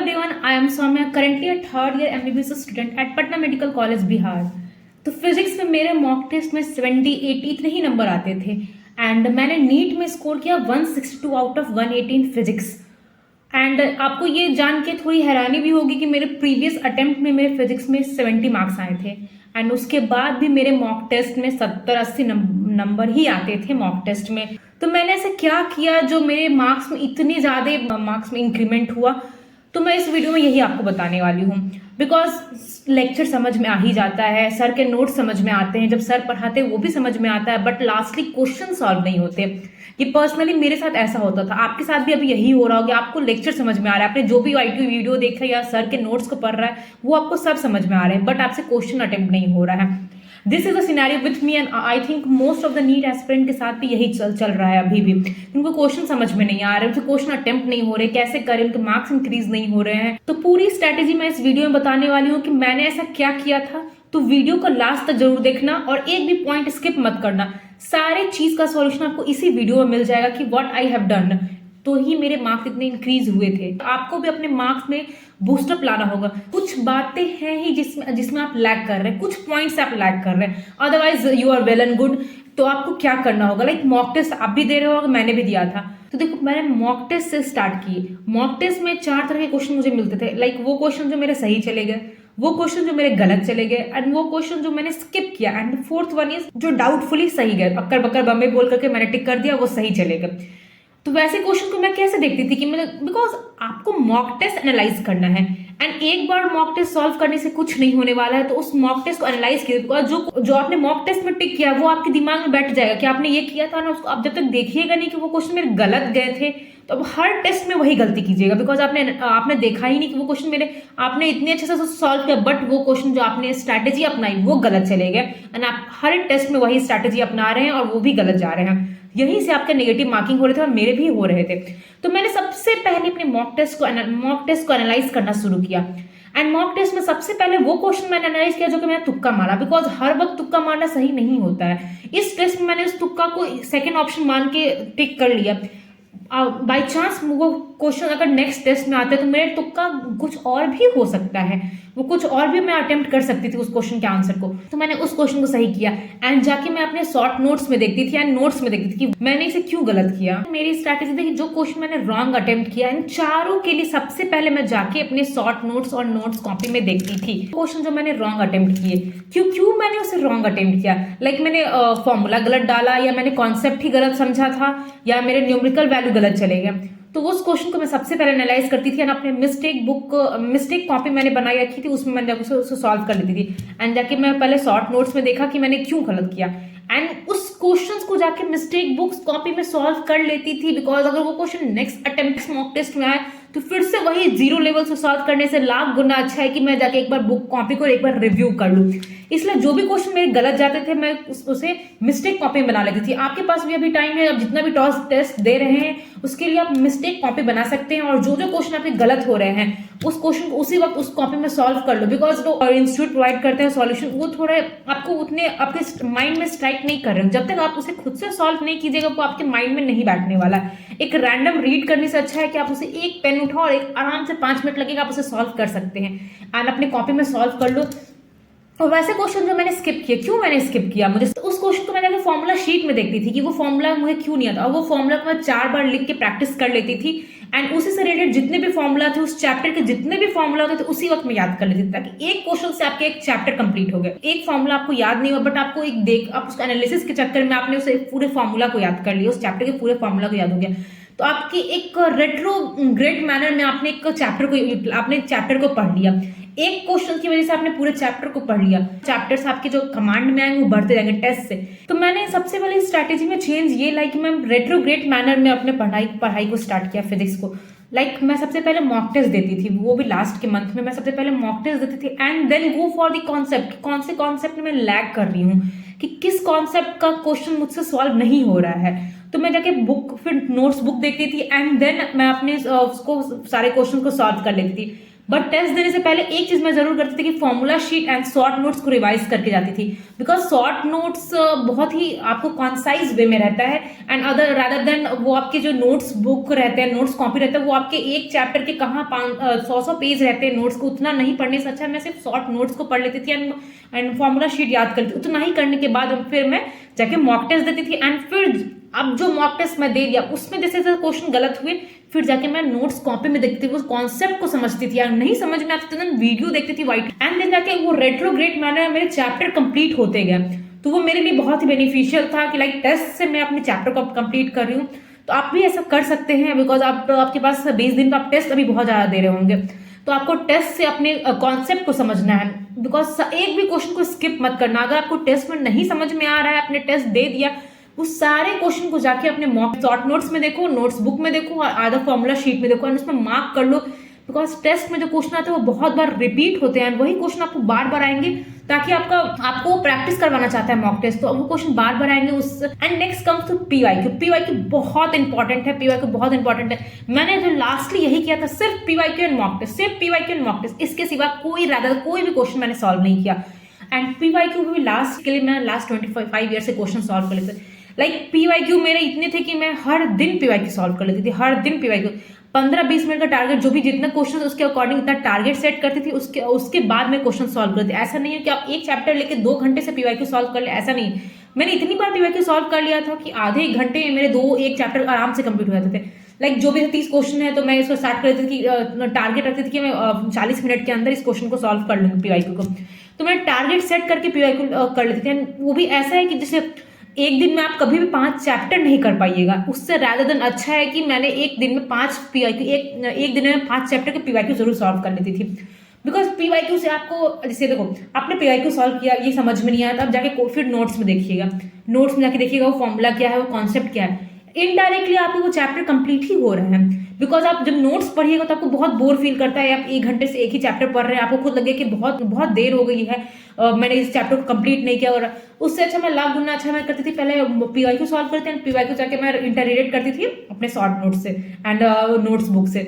everyone, I am Soumya, currently a third year MBBS student at Patna Medical College, Bihar. तो physics में मेरे mock test में 70-80 इतने ही number आते थे एंड मैंने नीट में स्कोर किया 162 आउट ऑफ 118 फिजिक्स। एंड आपको ये जान के थोड़ी हैरानी भी होगी कि मेरे प्रीवियस अटेम्प्ट में मेरे फिजिक्स में 70 मार्क्स आए थे एंड उसके बाद भी मेरे मॉक टेस्ट में 70-80 नंबर ही आते थे मॉक टेस्ट में। तो मैंने ऐसे क्या किया जो मेरे मार्क्स में इतनी ज़्यादा मार्क्स में इंक्रीमेंट हुआ, तो मैं इस वीडियो में यही आपको बताने वाली हूँ। बिकॉज लेक्चर समझ में आ ही जाता है, सर के नोट्स समझ में आते हैं, जब सर पढ़ाते हैं वो भी समझ में आता है, बट लास्टली क्वेश्चन सॉल्व नहीं होते। ये पर्सनली मेरे साथ ऐसा होता था, आपके साथ भी अभी यही हो रहा होगा। आपको लेक्चर समझ में आ रहा है, आपने जो भी आईटी वीडियो देखा या सर के नोट्स को पढ़ रहा है वो आपको सब समझ में आ रहे हैं, बट आपसे क्वेश्चन अटेम्प्ट नहीं हो रहा है। This is a scenario with me and I think most of the NEET aspirant के साथ भी यही चल रहा है अभी भी। उनको क्वेश्चन समझ में नहीं आ रहे, उनसे क्वेश्चन अटेम्प्ट नहीं हो रहे, कैसे करें, उनके मार्क्स इंक्रीज नहीं हो रहे हैं। तो पूरी स्ट्रैटेजी मैं इस वीडियो में बताने वाली हूँ कि मैंने ऐसा क्या किया था। तो वीडियो को लास्ट तक जरूर देखना और एक भी पॉइंट स्किप मत करना। सारे चीज का सॉल्यूशन आपको इसी वीडियो में मिल जाएगा कि व्हाट आई हैव डन, तो ही मेरे मार्क्स इतने इंक्रीज हुए थे। आपको भी अपने मार्क्स में बूस्टअप लाना होगा। कुछ बातें हैं ही जिसमें आप लैग कर रहे हैं, कुछ पॉइंट्स आप लैग कर रहे हैं, otherwise you are well and good. तो आपको क्या करना होगा, लाइक मॉक टेस्ट आप भी दे रहे हो, मैंने भी दिया था। तो देखो, मैंने मॉक टेस्ट से स्टार्ट किए। मॉक टेस्ट में 4 तरह के क्वेश्चन मुझे मिलते थे, लाइक वो क्वेश्चन जो मेरे सही चले गए, वो क्वेश्चन जो मेरे गलत चले गए एंड वो क्वेश्चन जो मैंने स्किप किया, एंड फोर्थ वन इज जो डाउटफुली सही गए, अक्कर बक्कर बम्बे बोल करके मैंने टिक कर दिया, वो सही चले गए। तो वैसे क्वेश्चन को मैं कैसे देखती थी कि मतलब बिकॉज आपको मॉक टेस्ट एनालाइज करना है एंड एक बार मॉक टेस्ट सॉल्व करने से कुछ नहीं होने वाला है। तो उस मॉक टेस्ट को एनालाइज कीजिए, बिकॉज जो आपने मॉक टेस्ट में टिक किया वो आपके दिमाग में बैठ जाएगा कि आपने ये किया था ना, उसको आप जब तक देखिएगा नहीं कि वो क्वेश्चन मेरे गलत गए थे, तो अब हर टेस्ट में वही गलती कीजिएगा। बिकॉज आपने देखा ही नहीं कि वो क्वेश्चन मेरे आपने इतने अच्छे से सॉल्व किया, बट वो क्वेश्चन जो आपने स्ट्रैटेजी अपनाई वो गलत चले गए एंड आप हर एक में वही स्ट्रैटेजी अपना रहे हैं और वो भी गलत जा रहे हैं। यहीं से आपके नेगेटिव मार्किंग हो रहे थे और मेरे भी हो रहे थे। तो मैंने सबसे पहले अपने मॉक टेस्ट को एनालाइज करना शुरू किया एंड मॉक टेस्ट में सबसे पहले वो क्वेश्चन मैंने एनालाइज किया जो कि मैंने तुक्का मारा, बिकॉज हर वक्त तुक्का मारना सही नहीं होता है। इस टेस्ट में मैंने उस तुक्का को सेकेंड ऑप्शन मान के टिक कर लिया। बाई चांस वो क्वेश्चन अगर नेक्स्ट टेस्ट में आता है तो मेरे तुक्का कुछ और भी हो सकता है, वो कुछ और भी मैं अटेम्प्ट कर सकती थी उस क्वेश्चन के आंसर को। तो मैंने उस क्वेश्चन को सही किया एंड जाके मैं अपने शॉर्ट नोट्स में देखती थी एंड नोट्स में देखती थी कि मैंने इसे क्यों गलत किया। मेरी स्ट्रैटेजी थी कि जो क्वेश्चन मैंने रॉन्ग अटेम्प्ट किया इन चारों के लिए सबसे पहले मैं जाके अपने शॉर्ट नोट्स और नोट्स कॉपी में देखती थी क्वेश्चन जो मैंने रॉन्ग अटेम्प्ट किए, क्यों मैंने उसे रॉन्ग अटेम्प्ट किया। लाइक मैंने फॉर्मूला गलत डाला, या मैंने कॉन्सेप्ट ही गलत समझा था, या मेरे न्यूमेरिकल वैल्यू गलत चले गए। तो उस क्वेश्चन को मैं सबसे पहले एनालाइज करती थी एंड अपने मिस्टेक कॉपी मैंने बनाई रखी थी, उसमें मैंने उसे सॉल्व कर लेती थी एंड जाके मैं पहले शॉर्ट नोट्स में देखा कि मैंने क्यों गलत किया एंड उस क्वेश्चंस को जाके मिस्टेक बुक्स कॉपी में सॉल्व कर लेती थी। बिकॉज अगर वो question next attempt mock test में आए तो फिर से वही 0 लेवल से सॉल्व करने से लाख गुना अच्छा है कि मैं जाके एक बार बुक कॉपी को एक बार रिव्यू कर लूं। इसलिए जो भी क्वेश्चन मेरे गलत जाते थे मैं उसे मिस्टेक कॉपी में बना लेती थी। आपके पास भी अभी टाइम है, आप जितना भी टॉस टेस्ट दे रहे हैं उसके लिए आप मिस्टेक कॉपी बना सकते हैं और जो क्वेश्चन आपके गलत हो रहे हैं उस क्वेश्चन को उसी वक्त उस कॉपी में सॉल्व कर लो। बिकॉज जो इंस्टीट्यूट प्रोवाइड करते हैं सॉल्यूशन, वो थोड़े आपको उतने आपके माइंड में स्ट्राइक नहीं कर रहे हो। जब तक आप उसे खुद से सॉल्व नहीं कीजिएगा वो आपके माइंड में नहीं बैठने वाला है। एक रैंडम रीड करने से अच्छा है कि आप उसे एक पेन उठाओ और एक आराम से 5 मिनट लगेगा, आप उसे सॉल्व कर सकते हैं एंड अपने कॉपी में सॉल्व कर लो। और वैसे क्वेश्चन जो मैंने स्किप किया, क्यों मैंने स्किप किया, मुझे उस क्वेश्चन को मैंने फॉर्मूला शीट में देखती थी कि वो फॉर्मूला मुझे क्यों नहीं आता, और वो फॉर्मूला को मैं 4 बार लिख के प्रैक्टिस कर लेती थी एंड उसी से रिलेटेड जितने भी फॉर्मूला थे उस चैप्टर के जितने भी फॉर्मूला होते थे उसी वक्त मैं याद कर लेती थी, ताकि एक क्वेश्चन से आपके एक चैप्टर कंप्लीट हो गया। एक फॉर्मूला आपको याद नहीं हुआ बट आपको आप उसका एनालिसिस के चक्कर में आपने उसे पूरे फॉर्मूला को याद कर लिया, उस चैप्टर के पूरे फॉर्मूला को याद हो गया। तो आपकी एक रेट्रोग्रेड मैनर में आपने एक चैप्टर को पढ़ लिया। एक क्वेश्चन की वजह से आपने पूरे चैप्टर को पढ़ लिया। चैप्टर्स आपके जो कमांड में आएंगे वो बढ़ते जाएंगे टेस्ट से। तो मैंने सबसे पहले स्ट्रैटेजी में चेंज ये लाई कि मैं रेट्रोग्रेड मैनर में अपने पढ़ाई को स्टार्ट किया फिजिक्स को। लाइक मैं सबसे पहले मॉक टेस्ट देती थी, वो भी लास्ट के मंथ में मैं सबसे पहले मॉक टेस्ट देती थी and then go for the concept. कौन से कॉन्सेप्ट में लैग कर रही हूँ, कि किस कॉन्सेप्ट का क्वेश्चन मुझसे सॉल्व नहीं हो रहा है। तो मैं जाके फिर नोट्स बुक देखती थी एंड देन मैं अपने उसको सारे क्वेश्चन को सॉल्व कर लेती थी। बट टेस्ट देने से पहले एक चीज मैं जरूर करती थी कि formula sheet and short notes को रिवाइज करके जाती थी, बिकॉज शॉर्ट नोट्स बहुत ही आपको कॉन्साइज वे में रहता है, एंड अदर रादर देन वो आपके जो नोट्स बुक रहते हैं, नोट्स कॉपी रहता है, वो आपके एक चैप्टर के कहाँ 100 पेज रहते हैं नोट्स को, उतना नहीं पढ़ने से अच्छा मैं सिर्फ शॉर्ट नोट्स को पढ़ लेती थी एंड फॉर्मूला शीट याद करती थी। उतना ही करने के बाद फिर मैं जाके मॉक टेस्ट देती थी, एंड फिर अब जो मॉक टेस्ट मैं दे दिया उसमें जैसे जैसे क्वेश्चन गलत हुए फिर जाके मैं नोट्स कॉपी में देखती थी, उस कॉन्सेप्ट को समझती थी, यार नहीं समझ में आता तो वीडियो देखती थी वाइट, एंड देन जाके वो रेट्रोग्रेड मैंने मेरे चैप्टर कंप्लीट होते गए। तो वो मेरे लिए बहुत ही बेनिफिशियल था कि लाइक टेस्ट से मैं अपने चैप्टर को कंप्लीट कर रही हूँ। तो आप भी ऐसा कर सकते हैं, बिकॉज आपके पास 20 दिन का आप टेस्ट अभी बहुत ज्यादा दे रहे होंगे, तो आपको टेस्ट से अपने कॉन्सेप्ट को समझना है, बिकॉज एक भी क्वेश्चन को स्किप मत करना। अगर आपको टेस्ट में नहीं समझ में आ रहा है, आपने टेस्ट दे दिया, उस सारे क्वेश्चन को जाके अपने मॉक शॉर्ट नोट्स में देखो, नोट्स बुक में देखो, आधा फॉर्मूला शीट में देखो, एंड उसमें मार्क कर लो, बिकॉज टेस्ट में जो क्वेश्चन आते हैं वो बहुत बार रिपीट होते हैं, वही क्वेश्चन आपको बार बार आएंगे, ताकि आपको प्रैक्टिस करवाना चाहता है मॉक टेस्ट, तो वो क्वेश्चन बार बार आएंगे उस। And next comes to PYQ. PYQ बहुत इंपॉर्टेंट है, पीवाईक्यू बहुत इंपॉर्टेंट है। मैंने जो लास्टली यही किया था, सिर्फ पीवाईक्यू एंड मॉक टेस्ट, सिर्फ पीवाईक्यू एंड मॉक टेस्ट, इसके सिवा कोई भी क्वेश्चन मैंने सॉल्व नहीं किया। एंड पीवाईक्यू भी लास्ट के लिए मैं लास्ट 25 ईयर से क्वेश्चन सॉल्व कर लेते, लाइक पीवाईक्यू मेरे इतने थे कि मैं हर दिन पीवाईक्यू सॉल्व कर लेती थी, हर दिन पीवाईक्यू 15-20 मिनट का टारगेट, जो भी जितना क्वेश्चन उसके अकॉर्डिंग इतना टारगेट सेट करती थी, उसके बाद में क्वेश्चन सॉल्व करती थी। ऐसा नहीं है कि आप एक चैप्टर लेके 2 घंटे से पीवाईक्यू सॉल्व कर ले, ऐसा नहीं। मैंने इतनी बार पीवाईक्यू सॉल्व कर लिया था कि आधे एक घंटे में मेरे एक चैप्टर आराम से कंप्लीट हो जाते थे। लाइक जो भी 30 क्वेश्चन है तो मैं इसको स्टार्ट कर देती थी कि टारगेट रखती थी कि मैं 40 मिनट के अंदर इस क्वेश्चन को सॉल्व कर लूंगी पीवाईक्यू को, तो मैं टारगेट सेट करके पीवाईक्यू कर लेती थी। वो भी ऐसा है कि जैसे एक दिन में आप कभी भी 5 चैप्टर नहीं कर पाइएगा, उससे रादर देन अच्छा है कि मैंने एक दिन में 5 पीवाईक्यू एक दिन में 5 चैप्टर के पीवाईक्यू जरूर सॉल्व कर लेती थी। बिकॉज पीवाईक्यू से आपको जैसे देखो आपने पीवाईक्यू सॉल्व किया, ये समझ में नहीं आया, तो आप जाके फिर नोट्स में देखिएगा, नोट्स में जाके देखिएगा वो फॉर्मूला क्या है, वो कॉन्सेप्ट क्या है, इनडायरेक्टली आपके वो चैप्टर कंप्लीट ही हो रहे हैं। बिकॉज आप जब नोट्स पढ़िएगा तो आपको बहुत बोर फील करता है, आप 1 घंटे से एक ही चैप्टर पढ़ रहे हैं, आपको खुद लगे कि बहुत बहुत देर हो गई है, मैंने इस चैप्टर को कंप्लीट नहीं किया, और उससे अच्छा मैं लाख गुना अच्छा मैं करती थी पहले पीवाईक्यू सॉल्व करते हैं, पीवाईक्यू जाके मैं इंटररेट करती थी अपने शॉर्ट नोट्स से एंड नोट्स बुक से,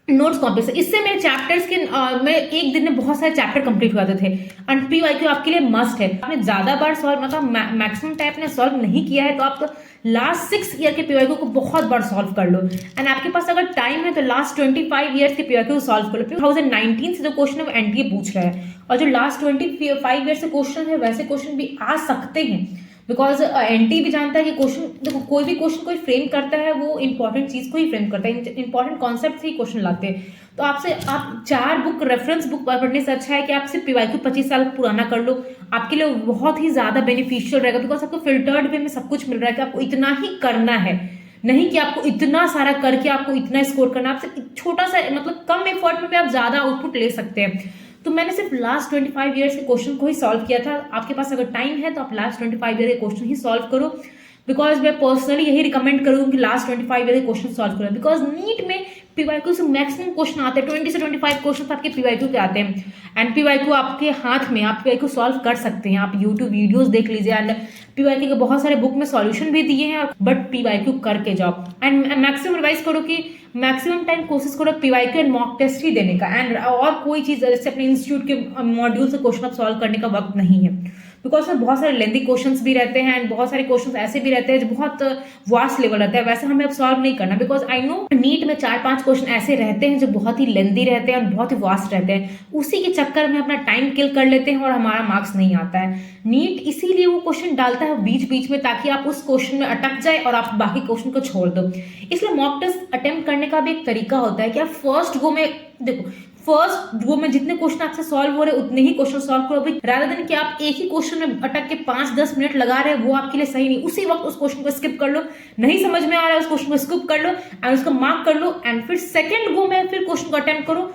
नोट्स कॉपी से। इससे मेरे चैप्टर्स के मैं एक दिन में बहुत सारे चैप्टर कंप्लीट हो जाते थे। एंड पीवाईक्यू आपके लिए मस्ट है। आपने ज्यादा बार सॉल्व मतलब मैक्सिमम टाइप ने सॉल्व नहीं किया है तो आप तो लास्ट 6 ईयर के पीवाईक्यू को बहुत बार सॉल्व कर लो, एंड आपके पास अगर टाइम है तो लास्ट 25 ईयर्स के पीवाईक्यू सॉल्व कर लो। 2019 से जो क्वेश्चन है वो एनटीए पूछ रहा है, और जो लास्ट 25 ईयर से क्वेश्चन है वैसे क्वेश्चन भी आ सकते हैं, बिकॉज एनटी भी जानता है कि क्वेश्चन देखो कोई भी क्वेश्चन कोई फ्रेम करता है वो इंपॉर्टेंट चीज को ही फ्रेम करता है, इंपॉर्टेंट कॉन्सेप्ट से ही क्वेश्चन लाते हैं। तो आपसे आप 4 बुक रेफरेंस बुक पढ़ने से अच्छा है कि आप सिर्फ पीवाईक्यू 25 साल पुराना कर लो, आपके लिए बहुत ही ज्यादा बेनिफिशियल रहेगा, बिकॉज आपको फिल्टर्ड वे में सब कुछ मिल रहा है कि आपको इतना ही करना है, नहीं कि आपको इतना सारा करके आपको इतना स्कोर करना, आपसे छोटा सा मतलब कम एफर्ट में भी आप ज्यादा आउटपुट ले सकते हैं। तो मैंने सिर्फ लास्ट 25 ईयर्स के क्वेश्चन को ही सॉल्व किया था। आपके पास अगर टाइम है तो आप लास्ट 25 ईयर के क्वेश्चन ही सॉल्व करो, बिकॉज मैं पर्सनली यही रिकमेंड करूंगी कि लास्ट 25 ईयर के क्वेश्चन सॉल्व करो, बिकॉज नीट में पीवाईक्यू से मैक्सिमम क्वेश्चन आते हैं, 20 से 25 क्वेश्चन आपके पीवाईक्यू के आते हैं, एंड पीवाईक्यू आपके हाथ में, आप पीवाईक्यू सॉल्व कर सकते हैं। आप यूट्यूब वीडियोस देख लीजिए, एंड पीवाईक्यू के बहुत सारे बुक में सॉल्यूशन भी दिए हैं, बट पीवाईक्यू करके जाओ एंड मैक्सिमम रिवाइज करो कि मैक्सिमम टाइम कोशिश करो पीवाईक्यू एंड मॉक टेस्ट ही देने का, एंड और कोई चीज जैसे अपने इंस्टीट्यूट के मॉड्यूल से क्वेश्चन आप सॉल्व करने का वक्त नहीं है, बिकॉज में बहुत सारे लेंदी क्वेश्चंस भी रहते हैं एंड बहुत सारे क्वेश्चंस ऐसे भी रहते हैं जो बहुत वास्ट लेवल रहता है, वैसे हमें अब सॉल्व नहीं करना, बिकॉज आई नो नीट में 4-5 क्वेश्चन ऐसे रहते हैं जो बहुत ही लेंदी रहते हैं और बहुत ही वास्ट रहते हैं, उसी के चक्कर में अपना टाइम किल कर लेते हैं और हमारा मार्क्स नहीं आता है। नीट इसीलिए वो क्वेश्चन डालता है बीच बीच में, ताकि आप उस क्वेश्चन में अटक जाए और आप बाकी क्वेश्चन को छोड़ दो। इसलिए मॉक टेस्ट अटेम्प्ट करने का भी एक तरीका होता है कि आप फर्स्ट गो में देखो, फर्स्ट गो में जितने क्वेश्चन आपसे सॉल्व हो रहे हैं उतने ही क्वेश्चन सॉल्व करो, रादर देन कि आप एक ही क्वेश्चन में अटक के 5-10 मिनट लगा रहे हैं, वो आपके लिए सही नहीं। उसी वक्त उस क्वेश्चन को स्किप कर लो, नहीं समझ में आ रहा है उस क्वेश्चन को स्किप कर लो एंड उसको मार्क कर लो, एंड फिर सेकंड गो में फिर क्वेश्चन को अटेम्प्ट करो,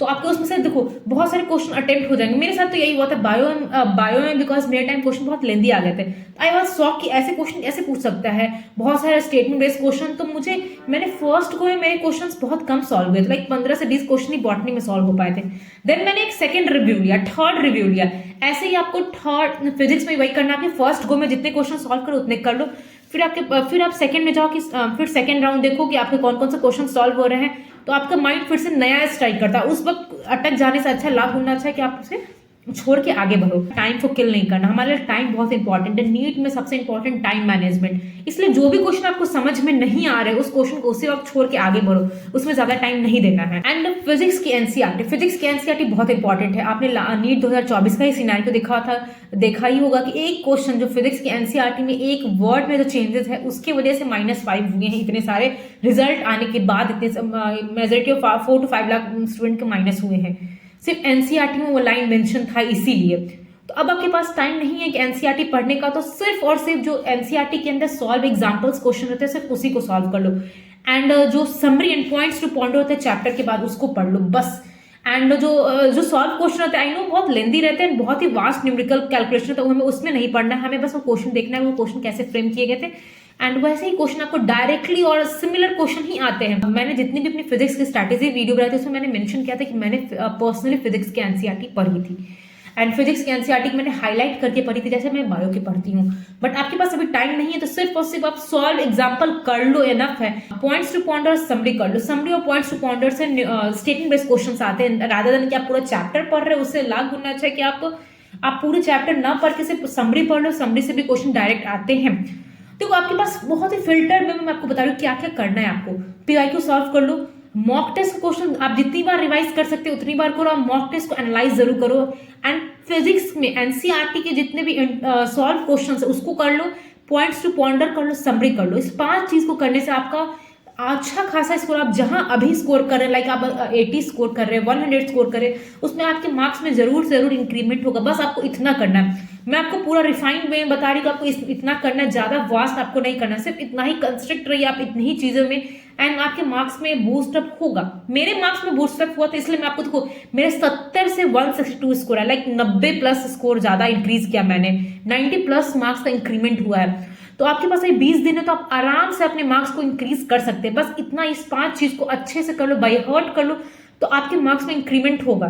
तो आपके उसमें से देखो बहुत सारे क्वेश्चन अटेम्प्ट हो जाएंगे। मेरे साथ तो यही हुआ था बायो में, बिकॉज मेरे टाइम क्वेश्चन बहुत लेंदी आ गए थे, आई वाज शॉक कि ऐसे क्वेश्चन कैसे पूछ सकता है, बहुत सारे स्टेटमेंट बेस्ड क्वेश्चन। तो मैंने फर्स्ट को मेरे क्वेश्चंस बहुत कम सॉल्व हुए थे, लाइक 15 से 20 क्वेश्चन ही बॉटनी में सॉल्व हो पाए थे। देन मैंने एक सेकंड रिव्यू लिया, थर्ड रिव्यू लिया, ऐसे ही आपको थर्ड फिजिक्स में वही करना है, फर्स्ट गो में जितने क्वेश्चन सॉल्व करो उतने कर लो, फिर आप सेकंड में जाओ कि फिर सेकंड राउंड देखो कि आपके कौन कौन से क्वेश्चन सॉल्व हो रहे हैं, तो आपका माइंड फिर से नया स्ट्राइक करता है। उस वक्त अटक जाने से अच्छा, लाभ ढूंढना अच्छा है कि आप उसे छोड़ के आगे बढ़ो। टाइम को किल नहीं करना, हमारे लिए टाइम बहुत इंपॉर्टेंट है। नीट में सबसे इंपॉर्टेंट टाइम मैनेजमेंट, इसलिए जो भी क्वेश्चन आपको समझ में नहीं आ रहे उस क्वेश्चन को उसी वक्त छोड़ के आगे बढ़ो, उसमें ज्यादा टाइम नहीं देना है। एंड फिजिक्स की एनसीईआरटी, फिजिक्स की एनसीईआरटी बहुत इंपॉर्टेंट है। आपने नीट 2024 का ही सिनेरियो देखा ही होगा कि एक क्वेश्चन जो फिजिक्स की एनसीईआरटी में एक वर्ड में जो चेंजेस है उसकी वजह से -5 हुए हैं। इतने सारे रिजल्ट आने के बाद इतने majority of 4 to 5 lakh student के माइनस हुए हैं, सिर्फ एनसीईआरटी में वो लाइन मेंशन था इसीलिए। तो अब आपके पास टाइम नहीं है कि एनसीईआरटी पढ़ने का, तो सिर्फ और सिर्फ जो एनसीईआरटी के अंदर सॉल्व एग्जांपल्स क्वेश्चन होते हैं सिर्फ उसी को सॉल्व कर लो। एंड जो summary and points to pointer होते हैं चैप्टर के बाद उसको पढ़ लो बस। एंड जो सॉल्व क्वेश्चन होते हैं, आई नो बहुत लेंदी रहते हैं, बहुत ही वास्ट न्यूमेरिकल कैलकुलेशन होता है, हमें उसमें नहीं पढ़ना है, हमें बस वो क्वेश्चन देखना है वो क्वेश्चन कैसे फ्रेम किए गए थे। एंड वैसे ही क्वेश्चन आपको डायरेक्टली और सिमिलर क्वेश्चन ही आते हैं। मैंने जितनी भी अपनी फिजिक्स की स्ट्रैटेजी वीडियो बनाई थी उसमें मैंने मेंशन किया था कि मैंने पर्सनली फिजिक्स की एनसीईआरटी पढ़ी थी, एंड फिजिक्स की एनसीईआरटी मैंने हाईलाइट करके पढ़ी थी जैसे मैं बायो की पढ़ती हूँ। बट आपके पास अभी टाइम नहीं है तो सिर्फ और सिर्फ आप सॉल्व एग्जाम्पल कर लो, एनफ है। पॉइंट्स टू पॉइंटर समरी कर लो, समरी और पॉइंट्स टू पॉइंटर से स्टेटमेंट बेस्ड क्वेश्चन आते हैं, रादर देन कि आप पूरा चैप्टर पढ़ रहे हो। उससे लाभ होना चाहिए कि आप पूरे चैप्टर ना पढ़ के सिर्फ समरी पढ़ लो, समरी से भी क्वेश्चन डायरेक्ट आते हैं। देखो आपके पास बहुत ही फिल्टर में मैं आपको बता रही हूँ क्या क्या करना है आपको। पीवाईक्यू सॉल्व कर लो, मॉक टेस्ट क्वेश्चन आप जितनी बार रिवाइज कर सकते हो उतनी बार करो, आप मॉक टेस्ट को एनालाइज जरूर करो। एंड फिजिक्स में एनसीईआरटी के जितने भी सॉल्व क्वेश्चन है उसको कर लो, पॉइंट्स टू पॉइंटर कर लो, समरी कर लो। इस 5 चीज को करने से आपका अच्छा खासा स्कोर, आप जहां अभी स्कोर कर रहे हैं, लाइक आप 80 स्कोर कर रहे हैं, 100 स्कोर कर रहे हैं, उसमें आपके मार्क्स में जरूर इंक्रीमेंट होगा। बस आपको इतना करना है। मैं आपको पूरा रिफाइंड वे में बता रही हूँ, आपको इतना करना है, ज्यादा वास्ट आपको नहीं करना, सिर्फ इतना ही कंस्ट्रक्ट रहिए आप इतनी ही चीजों में, एंड आपके मार्क्स में बूस्टअप होगा। मेरे मार्क्स में बूस्टअप हुआ था, इसलिए मैं आपको देखो मेरे 70 से 162 स्कोर है, लाइक 90+ स्कोर ज्यादा इंक्रीज किया मैंने, 90+ मार्क्स का इंक्रीमेंट हुआ है। तो आपके पास ये 20 दिन है तो आप आराम से अपने मार्क्स को इंक्रीज कर सकते हैं। बस इतना, इस 5 चीज को अच्छे से कर लो, बाय हार्ट कर लो, तो आपके मार्क्स में इंक्रीमेंट होगा।